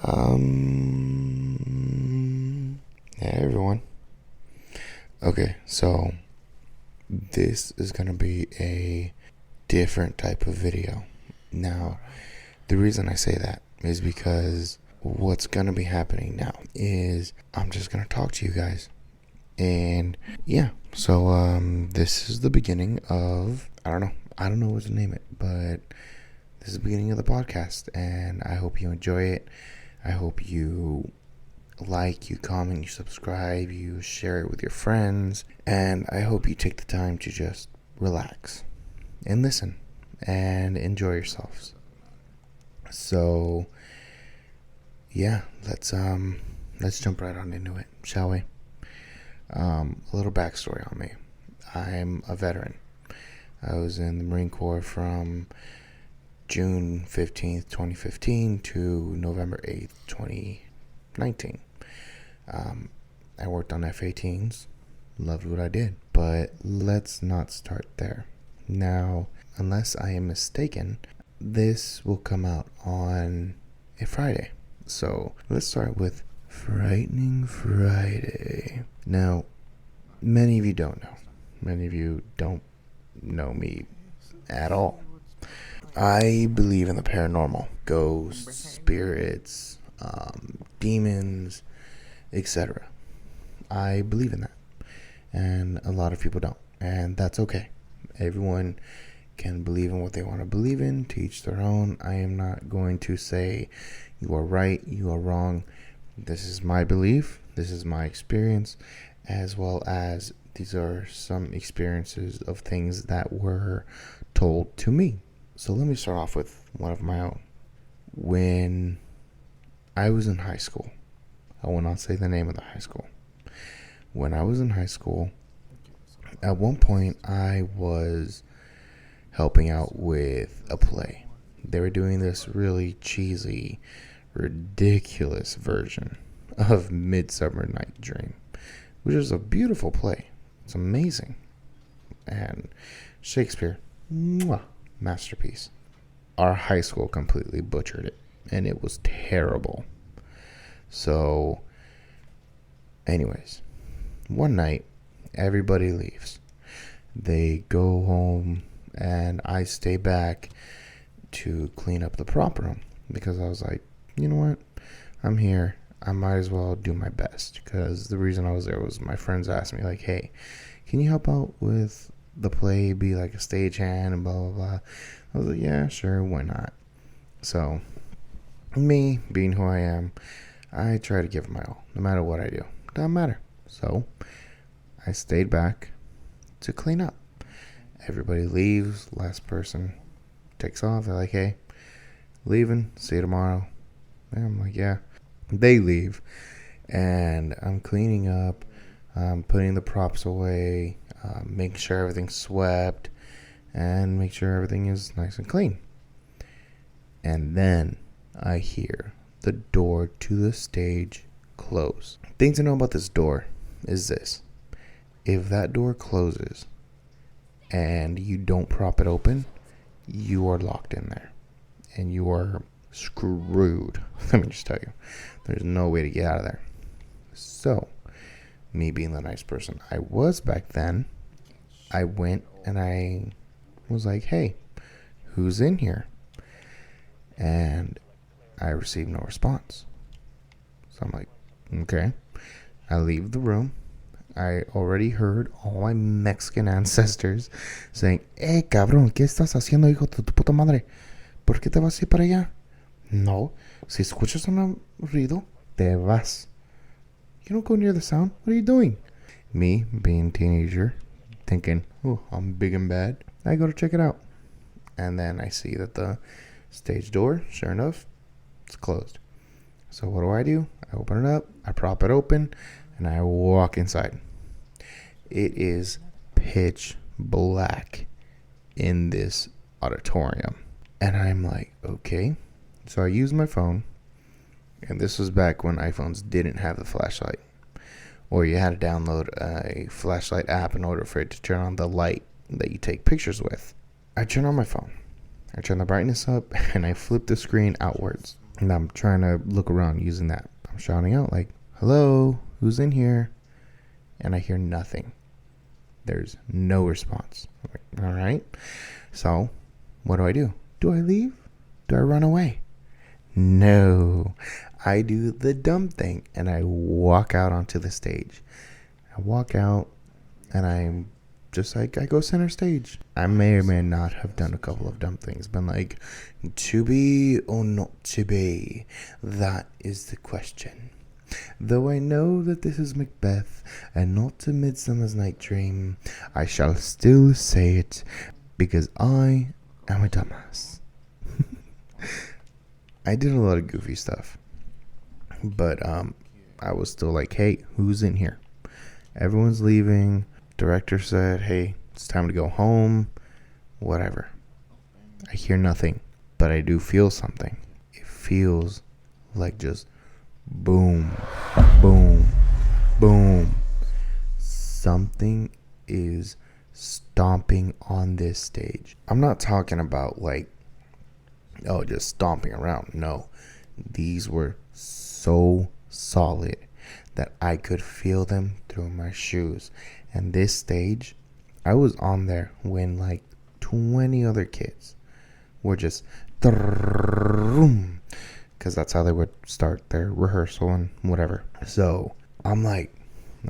Hey everyone. Okay, so this is gonna be a different type of video. Now, the reason I say that is because what's gonna be happening now is I'm just gonna talk to you guys. And yeah, so this is the beginning of I don't know what to name it, but this is the beginning of the podcast, and I hope you enjoy it. I hope you like, you comment, you subscribe, you share it with your friends, and I hope you take the time to just relax and listen and enjoy yourselves. So yeah, let's jump right on into it, shall we? A little backstory on me. I'm a veteran. I was in the Marine Corps from June 15th, 2015 to November 8th, 2019. I worked on F-18s, loved what I did, but let's not start there. Now, unless I am mistaken, this will come out on a Friday. So let's start with Frightening Friday. Now, many of you don't know. Many of you don't know me at all. I believe in the paranormal, ghosts, spirits, demons, etc. I believe in that, and a lot of people don't, and that's okay. Everyone can believe in what they want to believe in, to each their own. I am not going to say you are right, you are wrong. This is my belief, this is my experience, as well as these are some experiences of things that were told to me. So let me start off with one of my own. When I was in high school, I will not say the name of the high school. When I was in high school, at one point I was helping out with a play. They were doing this really cheesy, ridiculous version of Midsummer Night's Dream, which is a beautiful play. It's amazing. And Shakespeare, masterpiece. Our high school completely butchered it, and it was terrible. So, anyways, one night, everybody leaves. They go home, and I stay back to clean up the prop room because I was like, you know what? I'm here. I might as well do my best, because the reason I was there was my friends asked me, like, hey, can you help out with the play, be like a stagehand and blah, blah, blah. I was like, yeah, sure, why not? So, me, being who I am, I try to give it my all, no matter what I do. Doesn't matter. So, I stayed back to clean up. Everybody leaves. Last person takes off. They're like, hey, leaving. See you tomorrow. And I'm like, yeah. They leave. And I'm cleaning up. I'm putting the props away. Making sure everything's swept. And make sure everything is nice and clean. And then I hear the door to the stage close. Thing to know about this door is this. If that door closes and you don't prop it open, you are locked in there. And you are screwed. Let me just tell you. There's no way to get out of there. So, me being the nice person I was back then, I went and I was like, hey, who's in here? And I received no response. So I'm like, okay. I leave the room. I already heard all my Mexican ancestors saying, hey, cabrón, ¿qué estás haciendo, hijo de tu puta madre? ¿Por qué te vas a ir para allá? No, si escuchas un ruido, te vas. You don't go near the sound. What are you doing? Me, being a teenager, thinking, oh, I'm big and bad. I go to check it out. And then I see that the stage door, sure enough, it's closed. So what do? I open it up, I prop it open, and I walk inside. It is pitch black in this auditorium. And I'm like, okay. So I use my phone, and this was back when iPhones didn't have the flashlight. Or you had to download a flashlight app in order for it to turn on the light that you take pictures with. I turn on my phone. I turn the brightness up, and I flip the screen outwards. And I'm trying to look around using that. I'm shouting out like, hello, who's in here? And I hear nothing. There's no response. I'm like, all right. So what do? Do I leave? Do I run away? No. I do the dumb thing and I walk out onto the stage. I walk out and I'm just like, I go center stage. I may or may not have done a couple of dumb things, but like, to be or not to be, that is the question. Though I know that this is Macbeth and not A Midsummer's Night Dream, I shall still say it because I am a dumbass. I did a lot of goofy stuff, but I was still like, hey, who's in here? Everyone's leaving. Director said, hey, it's time to go home. Whatever. I hear nothing, but I do feel something. It feels like just boom, boom, boom. Something is stomping on this stage. I'm not talking about like, oh, just stomping around. No, these were so solid that I could feel them through my shoes. And this stage, I was on there when like 20 other kids were just, because that's how they would start their rehearsal and whatever. So I'm like,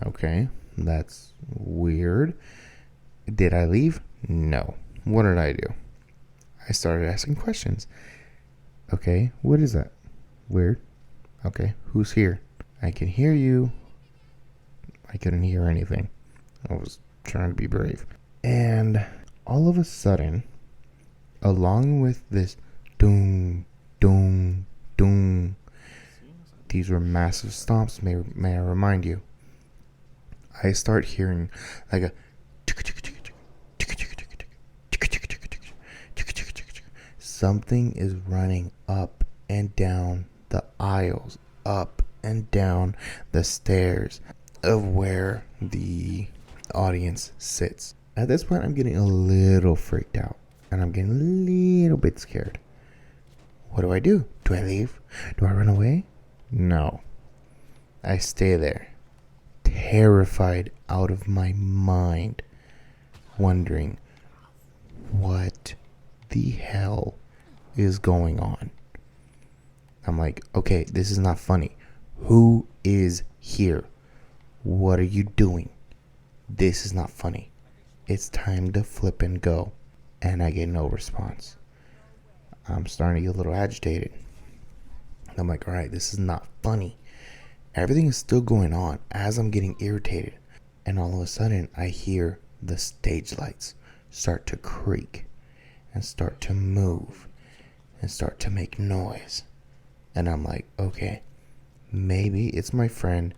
okay, that's weird. Did I leave? No. What did I do? I started asking questions. Okay, what is that? Weird. Okay, who's here? I can hear you. I couldn't hear anything. I was trying to be brave. And all of a sudden, along with this doom, doom, doom, these were massive stomps, may I remind you. I start hearing like a something is running up and down the aisles, up and down the stairs of where the audience sits. At this point, I'm getting a little freaked out and I'm getting a little bit scared. What do? Do I leave? Do I run away? No. I stay there, terrified out of my mind, wondering what the hell is going on. I'm like, okay, this is not funny. Who is here? What are you doing? This is not funny. It's time to flip and go. And I get no response. I'm starting to get a little agitated. I'm like, all right, this is not funny. Everything is still going on as I'm getting irritated. And all of a sudden, I hear the stage lights start to creak and start to move and start to make noise. And I'm like, okay, maybe it's my friend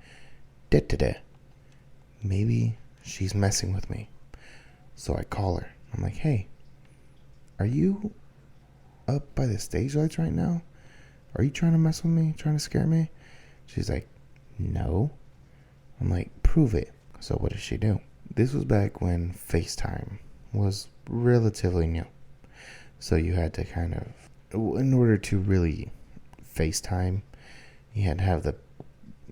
Dede. Maybe she's messing with me. So I call her. I'm like, hey, are you up by the stage lights right now? Are you trying to mess with me? Trying to scare me? She's like, no. I'm like, prove it. So what does she do? This was back when FaceTime was relatively new. So you had to kind of, in order to really FaceTime, you had to have the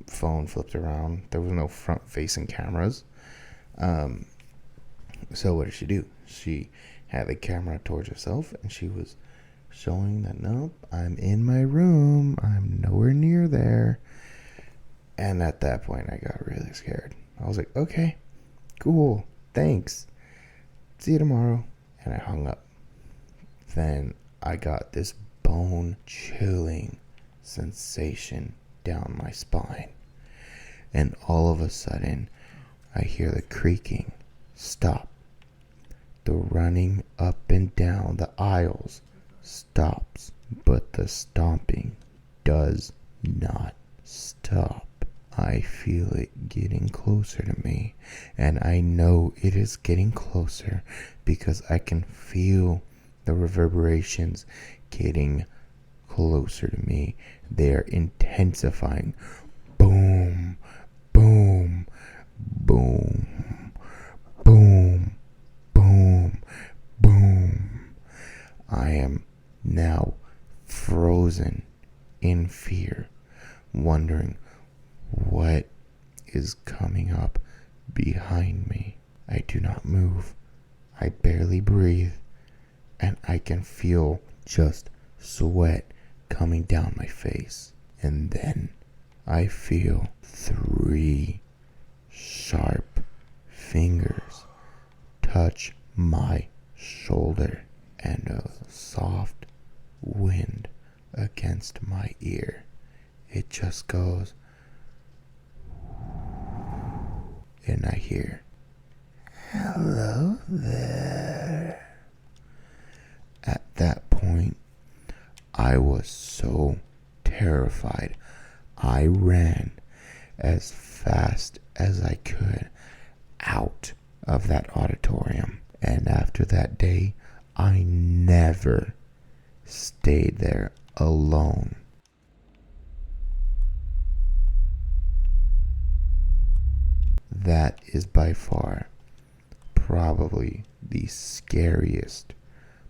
phone flipped around. There was no front-facing cameras. So what did she do? She had the camera towards herself, and she was showing that, nope, I'm in my room. I'm nowhere near there. And at that point, I got really scared. I was like, okay, cool, thanks. See you tomorrow. And I hung up. Then I got this bone-chilling sensation down my spine. And all of a sudden, I hear the creaking stop. The running up and down the aisles stops, but the stomping does not stop. I feel it getting closer to me, and I know it is getting closer because I can feel the reverberations getting closer to me. They are intensifying. Boom, boom, boom, boom, boom, boom. I am now frozen in wondering what is coming up behind me. I do not move. I barely breathe. And I can feel just sweat coming down my face. And then I feel 3 sharp fingers touch my shoulder and a soft wind against my ear. It just goes, and I hear, "Hello there." At that point, I was so terrified. I ran as fast as I could out of that auditorium. And after that day, I never stayed there alone. That is by far probably the scariest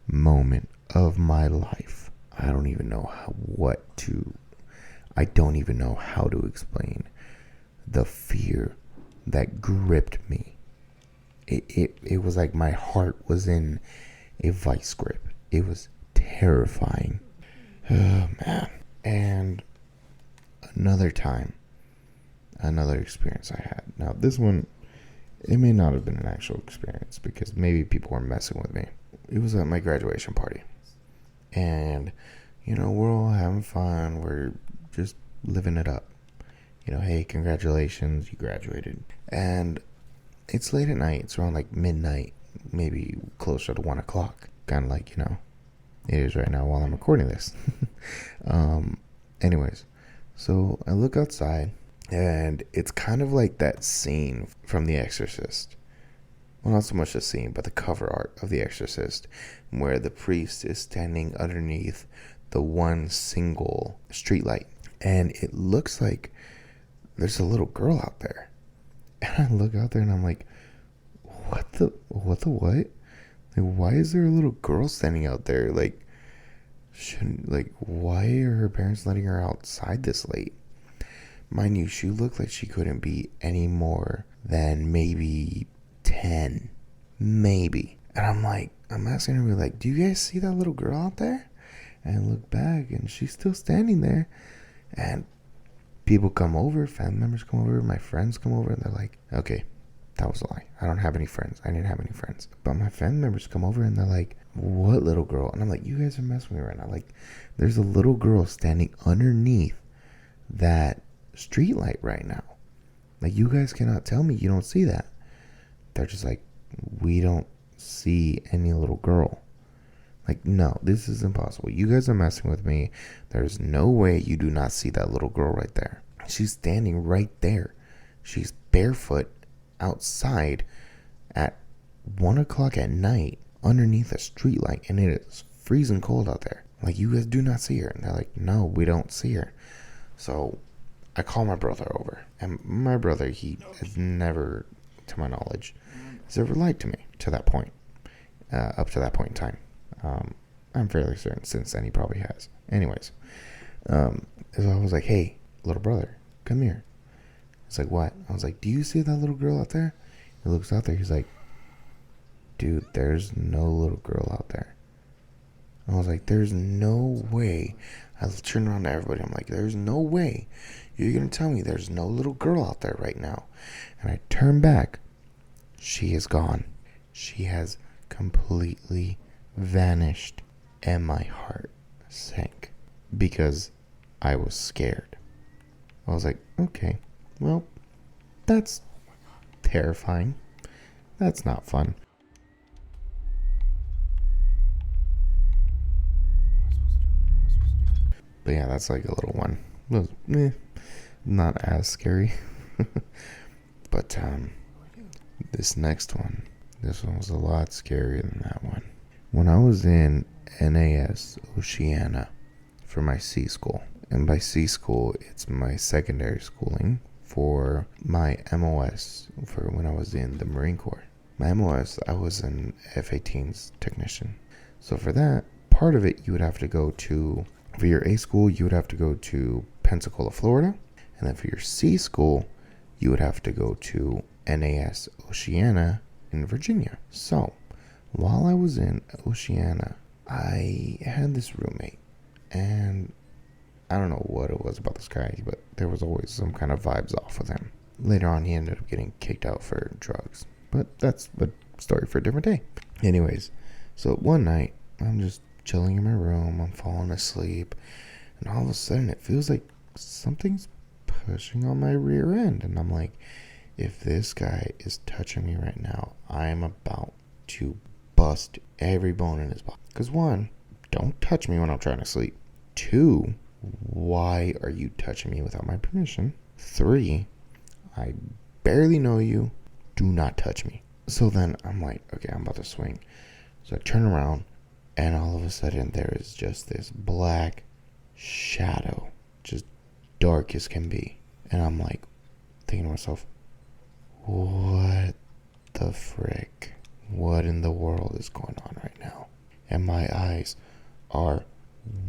moment of my life. I don't even know I don't even know how to explain the fear that gripped me. It was like my heart was in a vice grip. It was terrifying. Oh, man. And another experience I had. Now, this one, it may not have been an actual experience because maybe people were messing with me. It was at my graduation party. And, we're all having fun. We're just living it up. Hey, congratulations, you graduated. And it's late at night. It's around like midnight, maybe closer to 1 o'clock. Kind of like, it is right now while I'm recording this. Anyways, so I look outside and it's kind of like that scene from The Exorcist. Well, not so much the scene, but the cover art of The Exorcist, where the priest is standing underneath the one single streetlight. And it looks like there's a little girl out there. And I look out there and I'm like, what the what? Like, why is there a little girl standing out there? Why are her parents letting her outside this late? Mind you, she looked like she couldn't be any more than maybe 10. Maybe. And I'm asking her, do you guys see that little girl out there? And I look back and she's still standing there. And people come over, family members come over, my friends come over, and they're like, okay, that was a lie. I don't have any friends. I didn't have any friends. But my family members come over and they're like, what little girl? And I'm like, you guys are messing with me right now. There's a little girl standing underneath that street light right now. You guys cannot tell me you don't see that. They're just like, we don't see any little girl. No, this is impossible. You guys are messing with me. There's no way you do not see that little girl right there. She's standing right there. She's barefoot outside at 1 o'clock at night underneath a streetlight, and it is freezing cold out there. You guys do not see her. And they're like, no, we don't see her. So I call my brother over, and my brother, he has never, to my knowledge, has ever lied to me to that point, up to that point in time. I'm fairly certain since then he probably has. Anyways, so I was like, hey, little brother, come here. He's like, what? I was like, do you see that little girl out there? He looks out there. He's like, dude, there's no little girl out there. I was like, there's no way. I turned around to everybody. I'm like, there's no way you're going to tell me there's no little girl out there right now. And I turn back. She is gone. She has completely vanished. And my heart sank because I was scared. I was like, okay, well, that's terrifying. That's not fun. But yeah, that's a little one. It was, not as scary. But this next one, this one was a lot scarier than that one. When I was in NAS Oceana for my C school, and by C school, it's my secondary schooling for my MOS for when I was in the Marine Corps. My MOS, I was an F-18's technician. So for that, part of it, you would have to go to, for your A school, you would have to go to Pensacola, Florida. And then for your C school, you would have to go to NAS Oceana in Virginia. So while I was in Oceana, I had this roommate, and I don't know what it was about this guy, but there was always some kind of vibes off with him. Later on, he ended up getting kicked out for drugs, but that's a story for a different day. Anyways, so one night, I'm just chilling in my room, I'm falling asleep, and all of a sudden, it feels like something's pushing on my rear end, and I'm like, if this guy is touching me right now, I'm about to bust every bone in his body. Because 1, don't touch me when I'm trying to sleep. 2, why are you touching me without my permission? 3, I barely know you. Do not touch me. So then I'm like, okay, I'm about to swing. So I turn around, and all of a sudden there is just this black shadow, just dark as can be. And I'm like, thinking to myself, what the frick? What in the world is going on right now? And my eyes are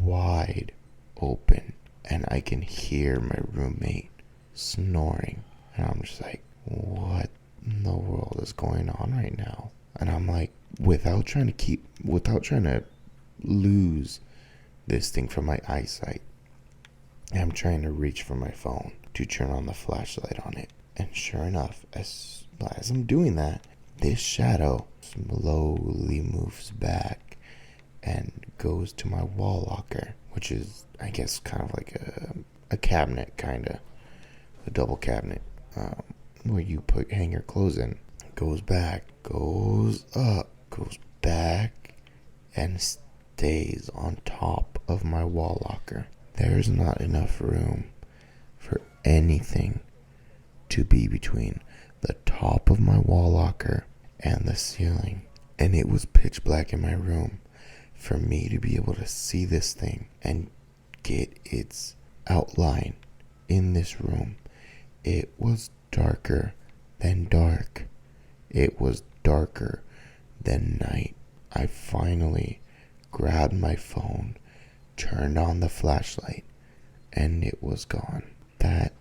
wide open, and I can hear my roommate snoring. And I'm just like, what in the world is going on right now? And I'm like, without trying to lose this thing from my eyesight, I'm trying to reach for my phone to turn on the flashlight on it. And sure enough, as I'm doing that, this shadow slowly moves back and goes to my wall locker, which is, I guess, kind of like a cabinet, kind of a double cabinet, where you hang your clothes in. Goes back, goes up, goes back, and stays on top of my wall locker. There's not enough room for anything to be between the top of my wall locker and the ceiling. And it was pitch black in my room. For me to be able to see this thing and get its outline in this room, it was darker than dark. It was darker than night. I finally grabbed my phone, turned on the flashlight, and it was gone. That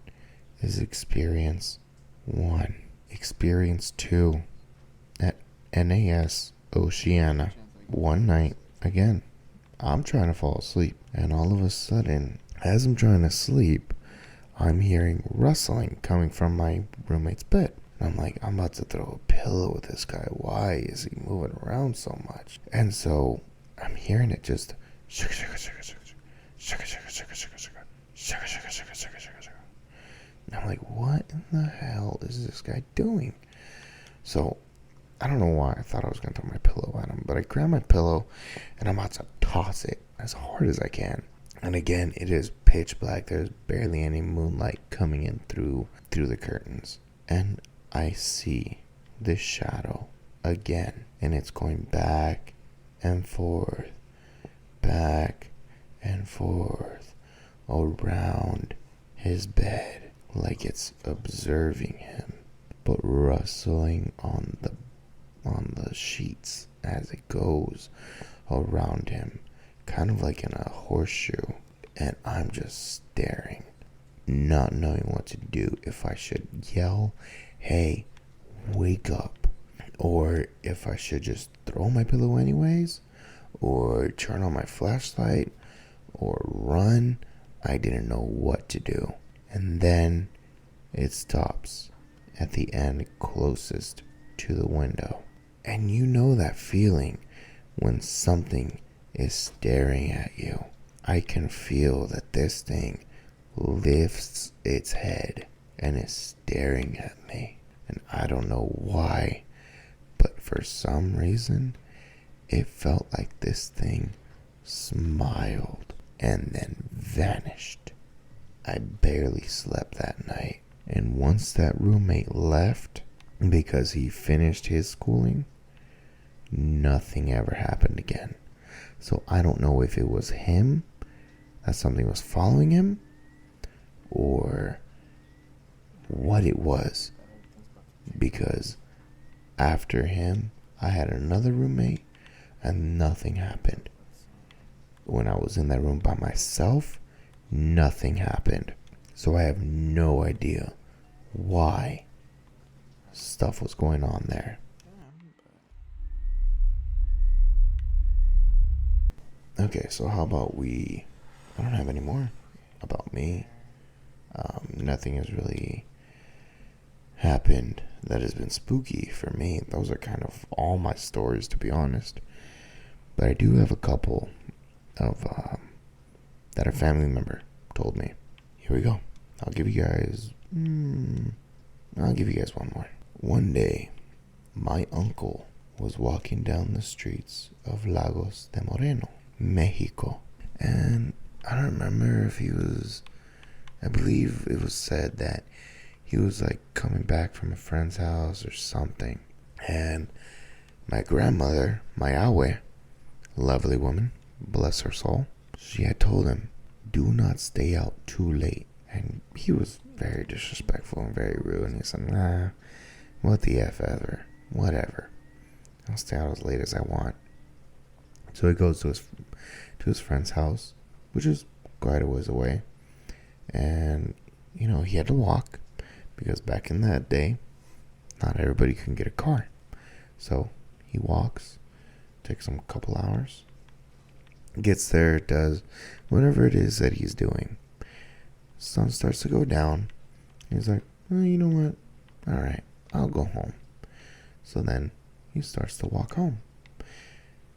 is experience 1. Experience 2, at NAS Oceana. One night, again, I'm trying to fall asleep, and all of a sudden, as I'm trying to sleep, I'm hearing rustling coming from my roommate's bed. And I'm like, I'm about to throw a pillow at this guy. Why is he moving around so much? And so I'm hearing it just and I'm like, what in the hell is this guy doing? So I don't know why I thought I was going to throw my pillow at him, but I grab my pillow and I'm about to toss it as hard as I can. And again, it is pitch black. There's barely any moonlight coming in through the curtains. And I see this shadow again, and it's going back and forth around his bed, like it's observing him, but rustling on the sheets as it goes around him, kind of like in a horseshoe. And I'm just staring, not knowing what to do, if I should yell, hey, wake up, or if I should just throw my pillow anyways, or turn on my flashlight, or run. I didn't know what to do. And then it stops at the end closest to the window. And you know that feeling when something is staring at you. I can feel that this thing lifts its head and is staring at me. And I don't know why, but for some reason, it felt like this thing smiled and then vanished. I barely slept that night. And once that roommate left, because he finished his schooling, nothing ever happened again. So I don't know if it was him, that something was following him, or what it was. Because after him, I had another roommate and nothing happened. When I was in that room by myself, nothing happened. So I have no idea why stuff was going on there. Okay, so how about I don't have any more about me. Nothing has really happened that has been spooky for me. Those are kind of all my stories, to be honest. But I do have a couple of that a family member told me. Here we go. I'll give you guys one more. One day, my uncle was walking down the streets of Lagos de Moreno, Mexico. And I don't remember if I believe it was said that he was like coming back from a friend's house or something. And my grandmother, my awe, lovely woman, bless her soul, she had told him, do not stay out too late. And he was very disrespectful and very rude. And he said, nah, what the F ever, whatever. I'll stay out as late as I want. So he goes to his friend's house, which is quite a ways away. And, he had to walk because back in that day, not everybody can get a car. So he walks, takes him a couple hours, gets there, does whatever it is that he's doing. Sun starts to go down. He's like, you know what? All right, I'll go home. So then he starts to walk home.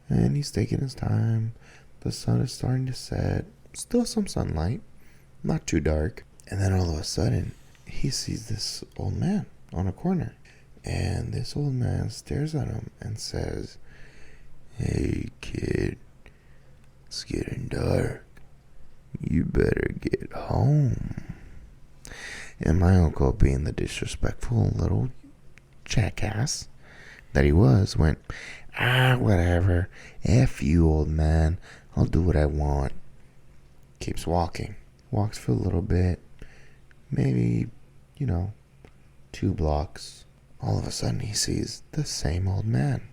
And he's taking his time. The sun is starting to set. Still some sunlight. Not too dark. And then all of a sudden, he sees this old man on a corner. And this old man stares at him and says, hey, kid, it's getting dark. You better get home. And my uncle, being the disrespectful little jackass that he was, went, whatever. F you, old man. I'll do what I want. Keeps walking. Walks for a little bit. Maybe, 2 blocks. All of a sudden he sees the same old man.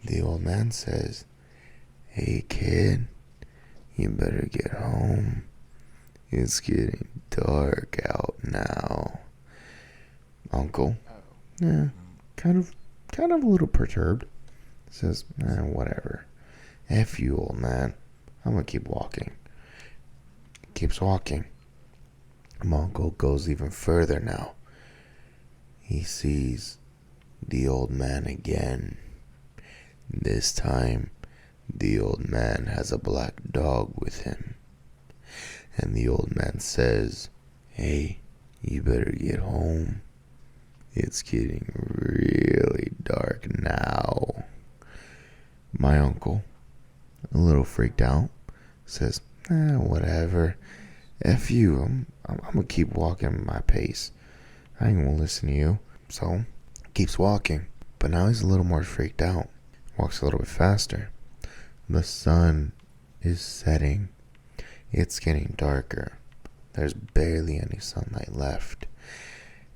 The old man says, hey, kid, you better get home. It's getting dark out now. Uncle, kind of a little perturbed, says, whatever. F you, old man. I'm gonna keep walking. Keeps walking. My uncle goes even further now. He sees the old man again. This time, the old man has a black dog with him. And the old man says, hey, you better get home. It's getting really dark now. My uncle, a little freaked out, says, whatever. F you. I'm gonna keep walking my pace. I ain't gonna listen to you. So, keeps walking. But now he's a little more freaked out. Walks a little bit faster. The sun is setting. It's getting darker. There's barely any sunlight left.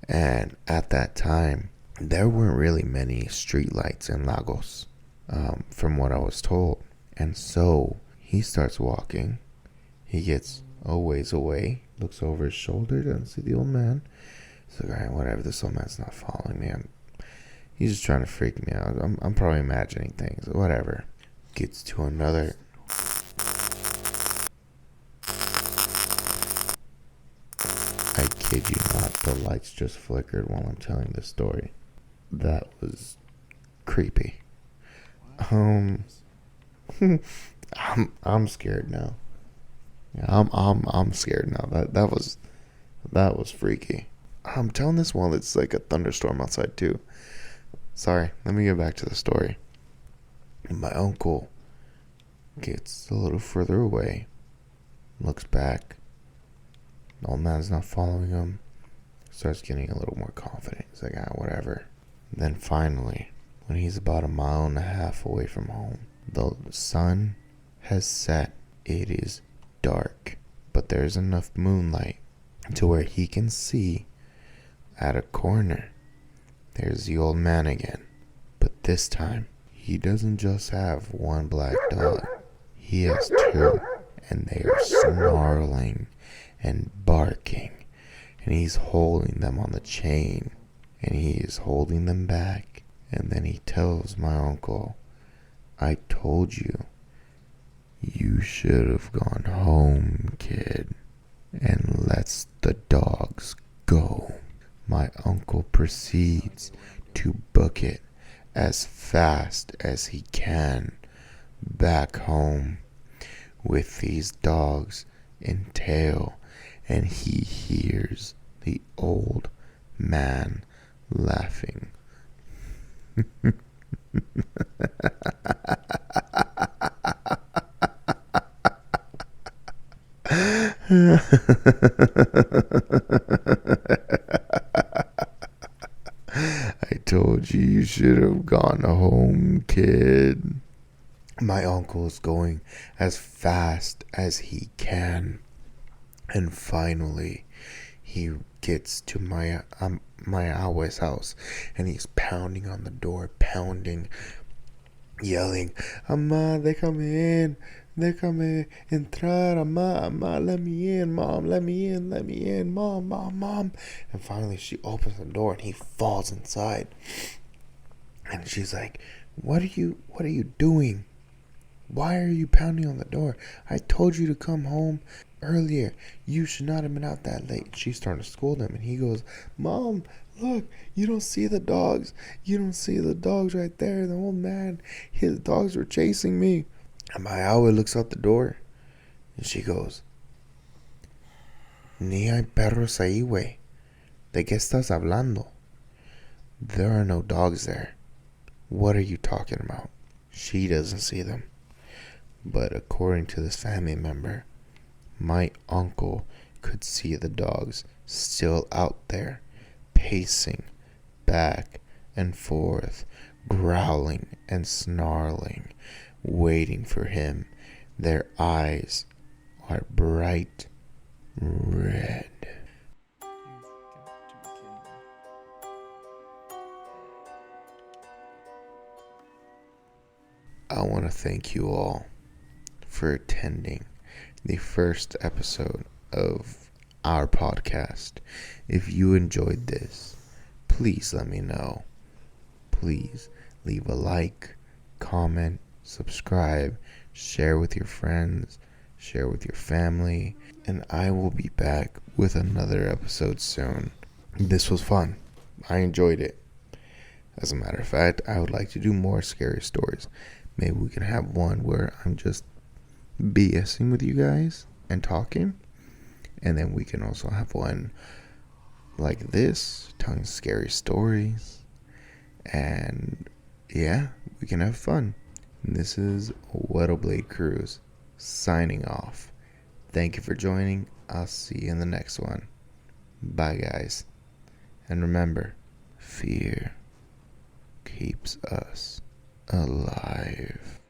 And at that time, there weren't really many streetlights in Lagos, from what I was told. And so he starts walking. He gets a ways away, looks over his shoulder, doesn't see the old man. He's like, all right, whatever, this old man's not following me. He's just trying to freak me out. I'm probably imagining things, whatever. Gets to another. I kid you not, the lights just flickered while I'm telling this story. That was creepy. I'm scared now. Yeah, I'm scared now. That was freaky. I'm telling this while it's like a thunderstorm outside too. Sorry, let me get back to the story. My uncle gets a little further away, looks back. The old man's not following him. Starts getting a little more confident. He's like, whatever. Then finally, when he's about 1.5 miles away from home, the sun has set. It is dark, but there's enough moonlight to where he can see at a corner. There's the old man again. But this time, he doesn't just have one black dog. He has 2, and they are snarling and barking, and he's holding them on the chain, and he is holding them back. And then he tells my uncle, I told you, you should have gone home, kid, and lets the dogs go. My uncle proceeds to book it as fast as he can back home with these dogs in tail, and he hears the old man laughing. I told you, you should have gone home, kid. My uncle is going as fast as he can, and finally he gets to my abuela's house, and he's pounding on the door, yelling, "Ama, déjame entrar, ama, let me in, mom, let me in, mom." And finally she opens the door, and he falls inside, and she's like, what are you doing? Why are you pounding on the door? I told you to come home earlier. You should not have been out that late. She's starting to scold him, and he goes, Mom, look, you don't see the dogs. You don't see the dogs right there. The old man, his dogs were chasing me. And my abuela looks out the door, and she goes, Ni hay perros ahí, güey. ¿De qué estás hablando? There are no dogs there. What are you talking about? She doesn't see them. But according to this family member, my uncle could see the dogs still out there, pacing back and forth, growling and snarling, waiting for him. Their eyes are bright red. I want to thank you all for attending the first episode of our podcast. If you enjoyed this, please let me know. Please leave a like, comment, subscribe, share with your friends, share with your family, and I will be back with another episode soon. This was fun. I enjoyed it. As a matter of fact, I would like to do more scary stories. Maybe we can have one where I'm just BSing with you guys and talking, and then we can also have one like this, telling scary stories, and yeah, we can have fun. This is GueroBlade Cruise signing off. Thank you for joining. I'll see you in the next one. Bye, guys. And remember, fear keeps us alive.